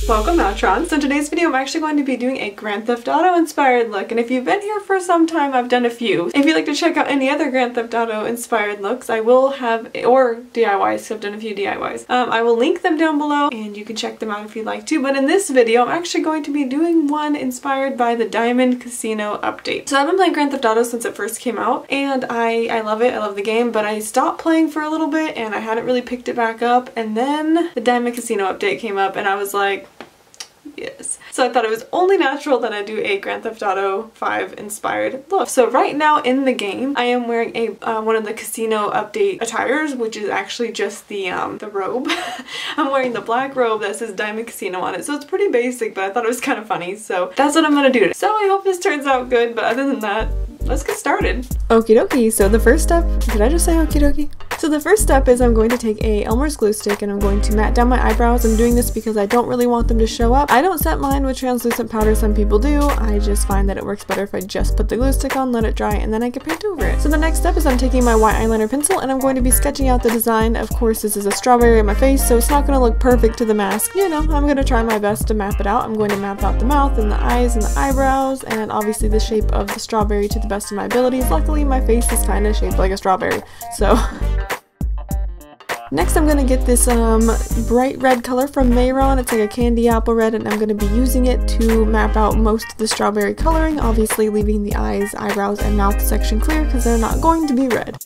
Welcome Maotrons. So in today's video I'm actually going to be doing a Grand Theft Auto inspired look, and if you've been here for some time I've done a few. If you'd like to check out any other Grand Theft Auto inspired looks I will have, or DIYs, so I've done a few DIYs. I will link them down below and you can check them out if you'd like to, but in this video I'm actually going to be doing one inspired by the Diamond Casino update. So I've been playing Grand Theft Auto since it first came out and I love it, I love the game, but I stopped playing for a little bit and I hadn't really picked it back up, and then the Diamond Casino update came up and I was like, yes. So I thought it was only natural that I do a Grand Theft Auto 5 inspired look. So right now in the game I am wearing a one of the casino update attires, which is actually just the robe. I'm wearing the black robe that says Diamond Casino on it, so it's pretty basic, but I thought it was kind of funny, so that's what I'm gonna do. So I hope this turns out good, but other than that, let's get started. Okie dokie, so the first step, did I just say okie dokie? So the first step is I'm going to take a Elmer's glue stick and I'm going to matte down my eyebrows. I'm doing this because I don't really want them to show up. I don't set mine with translucent powder, some people do. I just find that it works better if I just put the glue stick on, let it dry, and then I can paint over it. So the next step is I'm taking my white eyeliner pencil and I'm going to be sketching out the design. Of course this is a strawberry on my face, so it's not going to look perfect to the mask. You know, I'm going to try my best to map it out. I'm going to map out the mouth and the eyes and the eyebrows and obviously the shape of the strawberry to the best of my abilities. Luckily my face is kind of shaped like a strawberry, so... Next I'm going to get this bright red color from Mehron. It's like a candy apple red, and I'm going to be using it to map out most of the strawberry coloring, obviously leaving the eyes, eyebrows, and mouth section clear because they're not going to be red.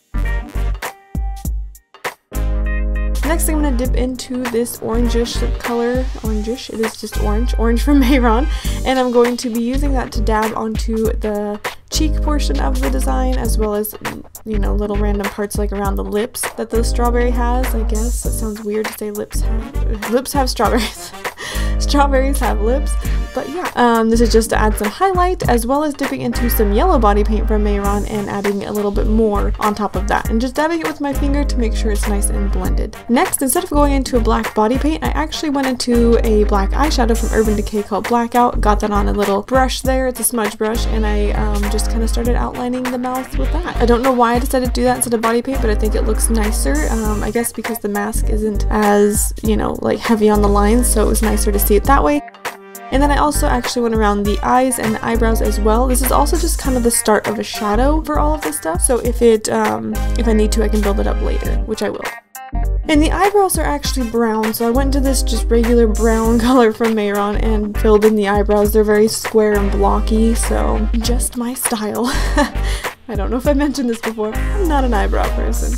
Next I'm going to dip into this orangish color, orangish, it is just orange from Mehron, and I'm going to be using that to dab onto the cheek portion of the design, as well as, you know, little random parts like around the lips that the strawberry has, I guess. That sounds weird to say lips have strawberries. Strawberries have lips, but yeah. This is just to add some highlight, as well as dipping into some yellow body paint from Mehron and adding a little bit more on top of that, and just dabbing it with my finger to make sure it's nice and blended. Next, instead of going into a black body paint, I actually went into a black eyeshadow from Urban Decay called Blackout, got that on a little brush there, it's a smudge brush, and I just kind of started outlining the mouth with that. I don't know why I decided to do that instead of body paint, but I think it looks nicer, I guess because the mask isn't as, you know, like heavy on the lines, so it was nicer to see it that way. And then I also actually went around the eyes and the eyebrows as well. This is also just kind of the start of a shadow for all of this stuff, so if I need to I can build it up later, which I will. And the eyebrows are actually brown, so I went to this just regular brown color from Mehron and filled in the eyebrows. They're very square and blocky, so just my style. I don't know if I mentioned this before, I'm not an eyebrow person.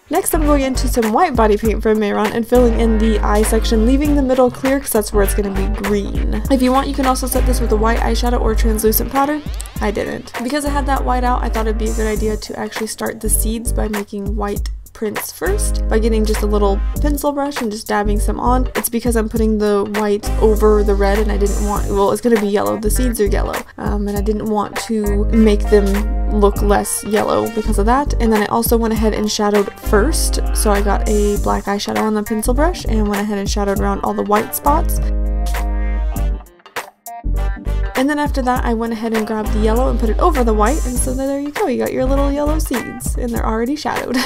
Next I'm going into some white body paint from Mehron and filling in the eye section, leaving the middle clear because that's where it's going to be green. If you want, you can also set this with a white eyeshadow or translucent powder. I didn't. Because I had that white out, I thought it'd be a good idea to actually start the seeds by making white prints first by getting just a little pencil brush and just dabbing some on. It's because I'm putting the white over the red and I didn't want, well, it's going to be yellow, the seeds are yellow, and I didn't want to make them look less yellow because of that. And then I also went ahead and shadowed first, so I got a black eyeshadow on the pencil brush and went ahead and shadowed around all the white spots. And then after that I went ahead and grabbed the yellow and put it over the white, and so there you go, you got your little yellow seeds and they're already shadowed.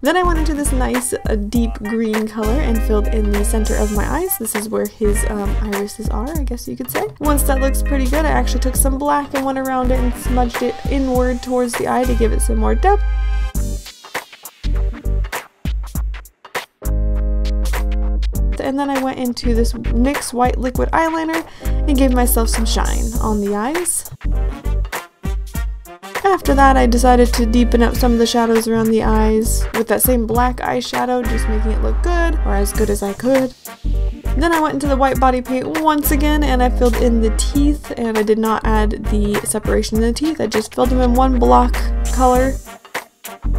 Then I went into this nice deep green color and filled in the center of my eyes. This is where his irises are, I guess you could say. Once that looks pretty good, I actually took some black and went around it and smudged it inward towards the eye to give it some more depth. And then I went into this NYX white liquid eyeliner and gave myself some shine on the eyes. After that I decided to deepen up some of the shadows around the eyes with that same black eyeshadow, just making it look good, or as good as I could. Then I went into the white body paint once again and I filled in the teeth, and I did not add the separation in the teeth, I just filled them in one block color.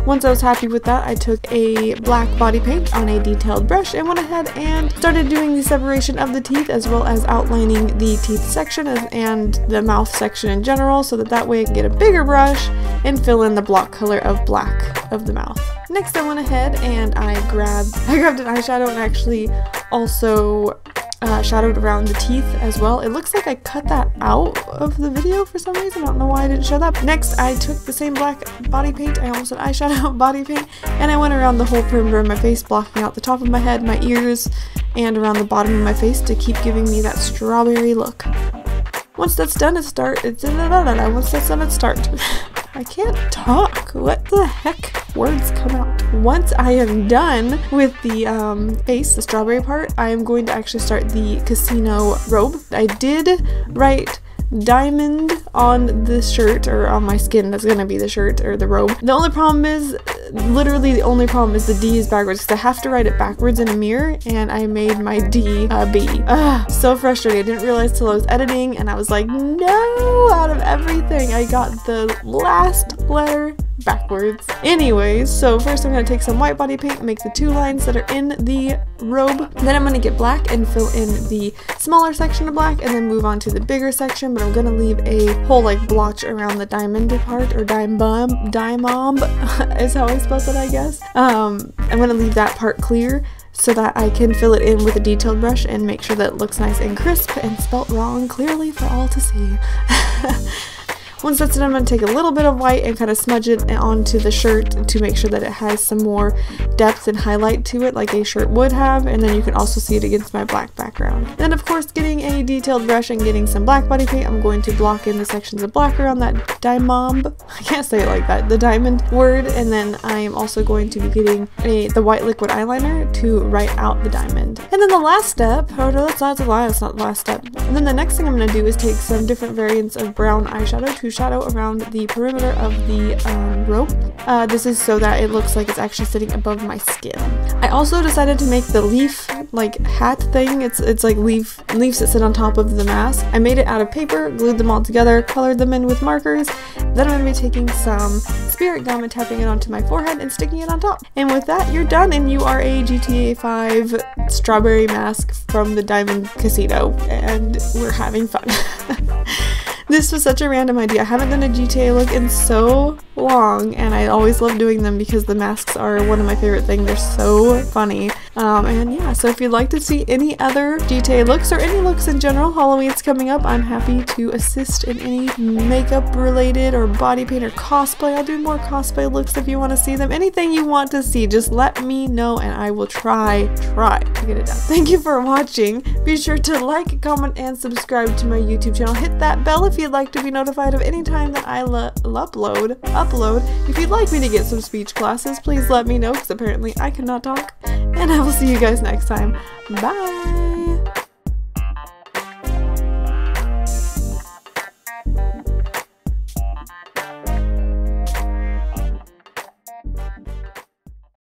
Once I was happy with that, I took a black body paint on a detailed brush and went ahead and started doing the separation of the teeth, as well as outlining the teeth section and the mouth section in general, so that way I can get a bigger brush and fill in the block color of black of the mouth. Next I went ahead and I grabbed an eyeshadow and actually also shadowed around the teeth as well. It looks like I cut that out of the video for some reason. I don't know why I didn't show that. Next, I took the same black body paint, I almost said eyeshadow body paint, and I went around the whole perimeter of my face, blocking out the top of my head, my ears, and around the bottom of my face to keep giving me that strawberry look. Once that's done, once that's done, it's start. I can't talk. What the heck? Words come out. Once I am done with the face, the strawberry part, I am going to actually start the casino robe. I did write diamond on the shirt, or on my skin. That's gonna be the shirt or the robe. The only problem is, literally the only problem is the D is backwards, because I have to write it backwards in a mirror, and I made my D a B. So frustrating. I didn't realize till I was editing, and I was like, no, out of everything I got the last letter backwards. Anyways, so first I'm going to take some white body paint, make the 2 lines that are in the robe. Then I'm going to get black and fill in the smaller section of black, and then move on to the bigger section, but I'm going to leave a whole like blotch around the diamond part, or diamond is how I spelled it, I guess. I'm going to leave that part clear so that I can fill it in with a detailed brush and make sure that it looks nice and crisp and spelt wrong clearly for all to see. Once that's done, I'm going to take a little bit of white and kind of smudge it onto the shirt to make sure that it has some more depth and highlight to it like a shirt would have, and then you can also see it against my black background. Then of course, getting a detailed brush and getting some black body paint, I'm going to block in the sections of black around that diamond. I can't say it like that, the diamond word, and then I am also going to be getting the white liquid eyeliner to write out the diamond. And then the last step, oh no, that's not the last step. And then the next thing I'm going to do is take some different variants of brown eyeshadow to shadow around the perimeter of the robe. This is so that it looks like it's actually sitting above my skin. I also decided to make the leaf like hat thing. It's like leaves that sit on top of the mask. I made it out of paper, glued them all together, colored them in with markers. Then I'm going to be taking some spirit gum and tapping it onto my forehead and sticking it on top. And with that, you're done, and you are a GTA 5 strawberry mask from the Diamond Casino, and we're having fun. This was such a random idea. I haven't done a GTA look in so long, and I always love doing them because the masks are one of my favorite things. They're so funny. And yeah, so if you'd like to see any other GTA looks or any looks in general, Halloween's coming up, I'm happy to assist in any makeup related or body paint or cosplay. I'll do more cosplay looks if you want to see them. Anything you want to see, just let me know and I will try to get it done. Thank you for watching. Be sure to like, comment, and subscribe to my YouTube channel. Hit that bell if you'd like to be notified of any time that I upload. If you'd like me to get some speech classes, please let me know, because apparently I cannot talk. And I will see you guys next time. Bye!